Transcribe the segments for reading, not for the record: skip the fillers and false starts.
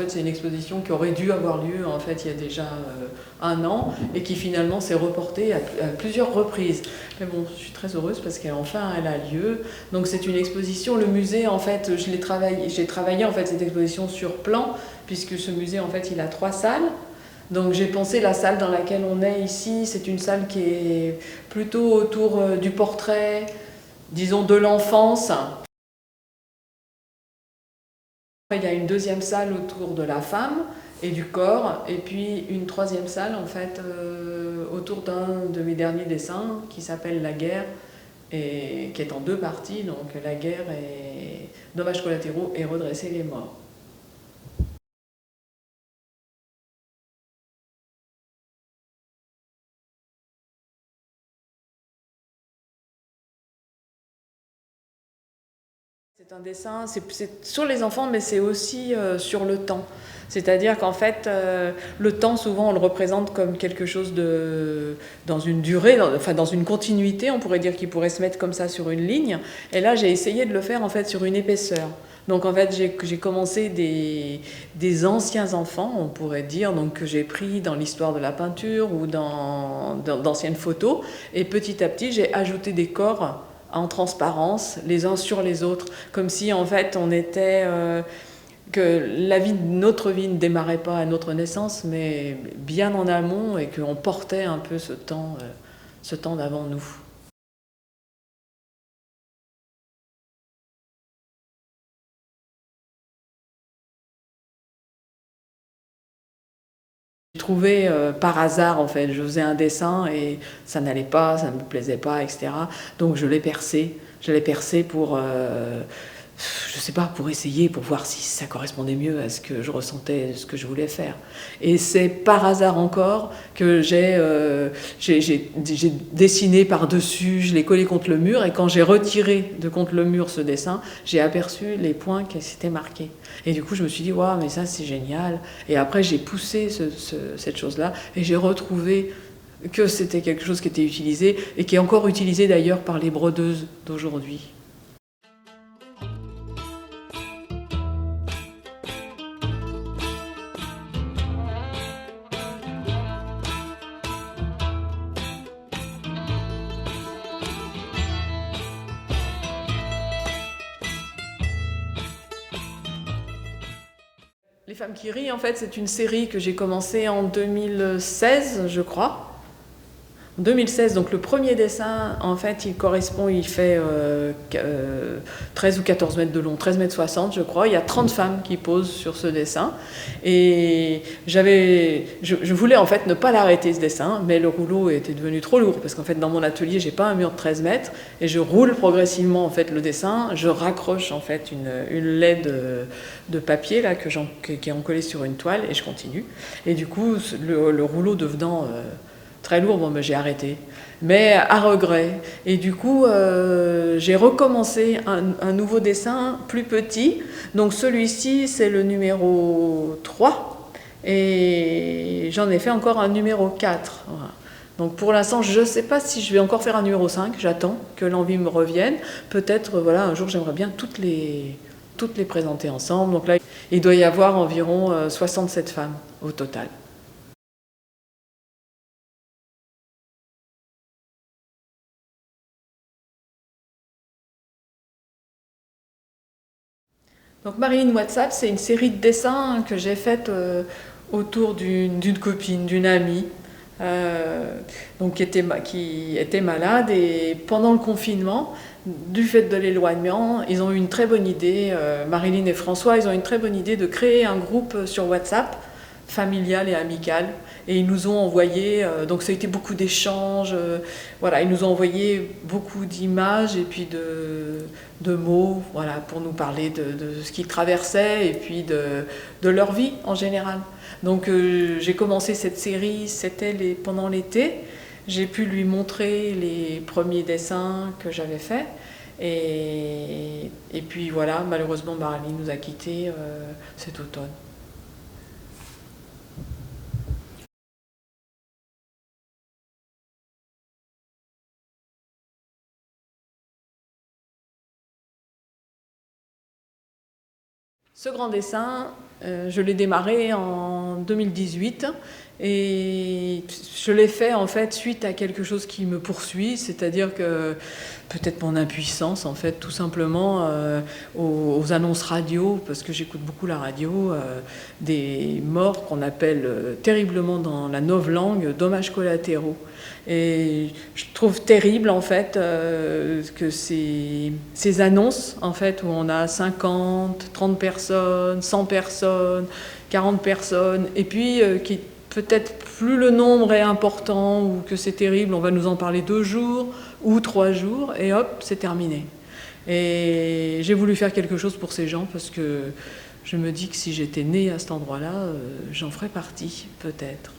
C'est une exposition qui aurait dû avoir lieu en fait il y a déjà un an et qui finalement s'est reportée à plusieurs reprises. Mais bon, je suis très heureuse parce qu'enfin elle a lieu. Donc c'est une exposition, le musée en fait, j'ai travaillé en fait cette exposition sur plan puisque ce musée en fait il a 3 salles. Donc j'ai pensé la salle dans laquelle on est ici, c'est une salle qui est plutôt autour du portrait, disons de l'enfance. Il y a une deuxième salle autour de la femme et du corps, et puis une troisième salle en fait autour d'un de mes derniers dessins qui s'appelle La guerre et qui est en 2 parties, donc La guerre et dommages collatéraux et redresser les morts. C'est un dessin, c'est sur les enfants, mais c'est aussi sur le temps. C'est-à-dire qu'en fait, le temps, souvent, on le représente comme quelque chose dans une durée, enfin dans une continuité, on pourrait dire qu'il pourrait se mettre comme ça sur une ligne. Et là, j'ai essayé de le faire en fait sur une épaisseur. Donc en fait, j'ai commencé des anciens enfants, on pourrait dire, donc que j'ai pris dans l'histoire de la peinture ou d'anciennes photos. Et petit à petit, j'ai ajouté des corps en transparence, les uns sur les autres, comme si en fait on était que notre vie ne démarrait pas à notre naissance, mais bien en amont et qu'on portait un peu ce temps d'avant nous. J'ai trouvé par hasard en fait, je faisais un dessin et ça n'allait pas, ça ne me plaisait pas, etc. Donc je l'ai percé. Je l'ai percé pour, je sais pas, pour essayer, pour voir si ça correspondait mieux à ce que je ressentais, ce que je voulais faire. Et c'est par hasard encore que j'ai dessiné par-dessus, je l'ai collé contre le mur et quand j'ai retiré de contre le mur ce dessin, j'ai aperçu les points qui s'étaient marqués. Et du coup, je me suis dit, waouh, mais ça c'est génial. Et après, j'ai poussé cette chose-là et j'ai retrouvé que c'était quelque chose qui était utilisé et qui est encore utilisé d'ailleurs par les brodeuses d'aujourd'hui. Les femmes qui rient, en fait, c'est une série que j'ai commencée en 2016, je crois. En 2016, donc le premier dessin, en fait, il fait 13 ou 14 mètres de long, 13 mètres 60, je crois. Il y a 30 femmes qui posent sur ce dessin. Et je voulais en fait ne pas l'arrêter ce dessin, mais le rouleau était devenu trop lourd parce qu'en fait, dans mon atelier, j'ai pas un mur de 13 mètres et je roule progressivement en fait le dessin. Je raccroche en fait une laie de papier là qui est encollée sur une toile et je continue. Et du coup, le rouleau devenant très lourd, bon, ben, j'ai arrêté, mais à regret. Et du coup, j'ai recommencé un nouveau dessin plus petit. Donc celui-ci, c'est le numéro 3. Et j'en ai fait encore un numéro 4. Voilà. Donc pour l'instant, je ne sais pas si je vais encore faire un numéro 5. J'attends que l'envie me revienne. Peut-être, voilà, un jour, j'aimerais bien toutes les présenter ensemble. Donc là, il doit y avoir environ 67 femmes au total. Donc Marilyn WhatsApp, c'est une série de dessins que j'ai faites autour d'une copine, d'une amie, euh, donc qui était malade. Et pendant le confinement, du fait de l'éloignement, ils ont eu une très bonne idée, Marilyn et François, ils ont eu une très bonne idée de créer un groupe sur WhatsApp, familial et amical. Et ils nous ont envoyé, donc ça a été beaucoup d'échanges, voilà, ils nous ont envoyé beaucoup d'images et puis de mots, voilà, pour nous parler de ce qu'ils traversaient et puis de leur vie en général. Donc j'ai commencé cette série, c'était pendant l'été. J'ai pu lui montrer les premiers dessins que j'avais faits. Et puis voilà, malheureusement, Marilyn nous a quittés cet automne. Ce grand dessin, Je l'ai démarré en 2018 et je l'ai fait en fait suite à quelque chose qui me poursuit, c'est-à-dire que peut-être mon impuissance en fait, tout simplement aux annonces radio, parce que j'écoute beaucoup la radio, des morts qu'on appelle terriblement dans la novlangue dommages collatéraux. Et je trouve terrible en fait que ces annonces en fait où on a 50, 30 personnes, 100 personnes, 40 personnes et puis qui peut-être plus le nombre est important ou que c'est terrible, on va nous en parler 2 jours ou 3 jours et hop, c'est terminé. Et j'ai voulu faire quelque chose pour ces gens parce que je me dis que si j'étais née à cet endroit-là, j'en ferais partie peut-être.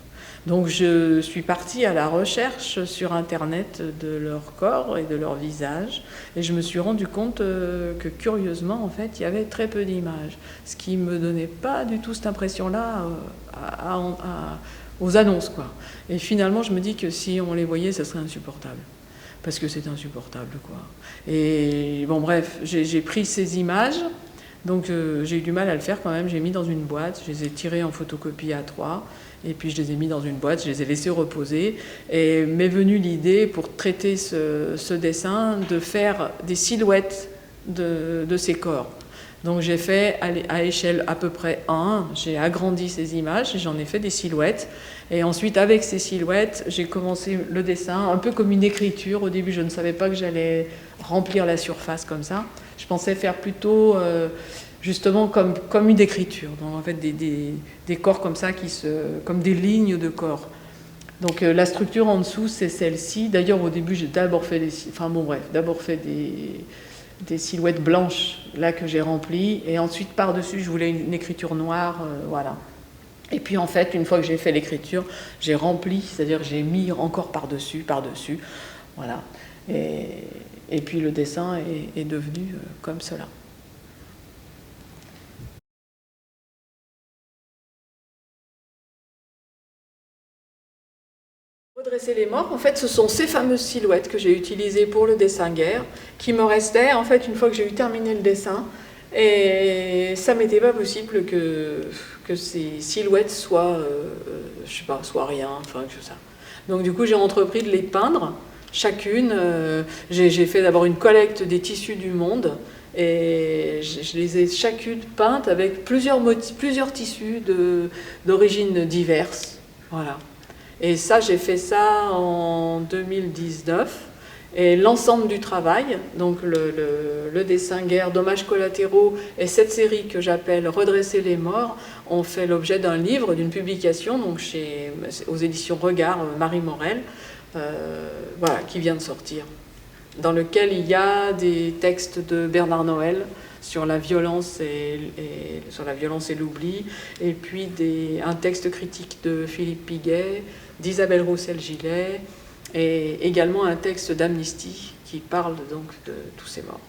Donc je suis partie à la recherche sur Internet de leur corps et de leur visage et je me suis rendu compte que curieusement en fait il y avait très peu d'images, ce qui me donnait pas du tout cette impression-là aux annonces quoi. Et finalement je me dis que si on les voyait ça serait insupportable. Parce que c'est insupportable quoi. Et bon bref, j'ai pris ces images. Donc j'ai eu du mal à le faire quand même, j'ai mis dans une boîte, je les ai tirées en photocopie A3 et puis je les ai mis dans une boîte, je les ai laissés reposer et m'est venue l'idée pour traiter ce dessin de faire des silhouettes de ces corps. Donc j'ai fait à échelle à peu près 1, j'ai agrandi ces images, j'en ai fait des silhouettes et ensuite avec ces silhouettes j'ai commencé le dessin un peu comme une écriture. Au début je ne savais pas que j'allais remplir la surface comme ça, je pensais faire plutôt justement comme une écriture, donc en fait des corps comme ça comme des lignes de corps. Donc la structure en dessous c'est celle-ci. D'ailleurs au début j'ai d'abord fait des silhouettes blanches là que j'ai remplies et ensuite par-dessus je voulais une écriture noire, voilà. Et puis en fait une fois que j'ai fait l'écriture j'ai rempli, c'est-à-dire j'ai mis encore par-dessus, voilà. Et puis le dessin est devenu comme cela. Redresser les morts, en fait, ce sont ces fameuses silhouettes que j'ai utilisées pour le dessin guerre, qui me restaient, en fait, une fois que j'ai eu terminé le dessin. Et ça m'était pas possible que ces silhouettes soient, je sais pas, soient rien, enfin, que ça. Donc du coup, j'ai entrepris de les peindre, chacune. J'ai fait d'abord une collecte des tissus du monde, et je les ai chacune peintes avec plusieurs tissus d'origines diverses, voilà. Et ça, j'ai fait ça en 2019. Et l'ensemble du travail, donc le dessin guerre, dommages collatéraux et cette série que j'appelle Redresser les morts, ont fait l'objet d'un livre, d'une publication, donc aux éditions Regard, Marie Morel, voilà, qui vient de sortir, dans lequel il y a des textes de Bernard Noël sur la violence sur la violence et l'oubli, et puis un texte critique de Philippe Piguet, d'Isabelle Roussel-Gillet, et également un texte d'Amnesty qui parle donc de tous ces morts.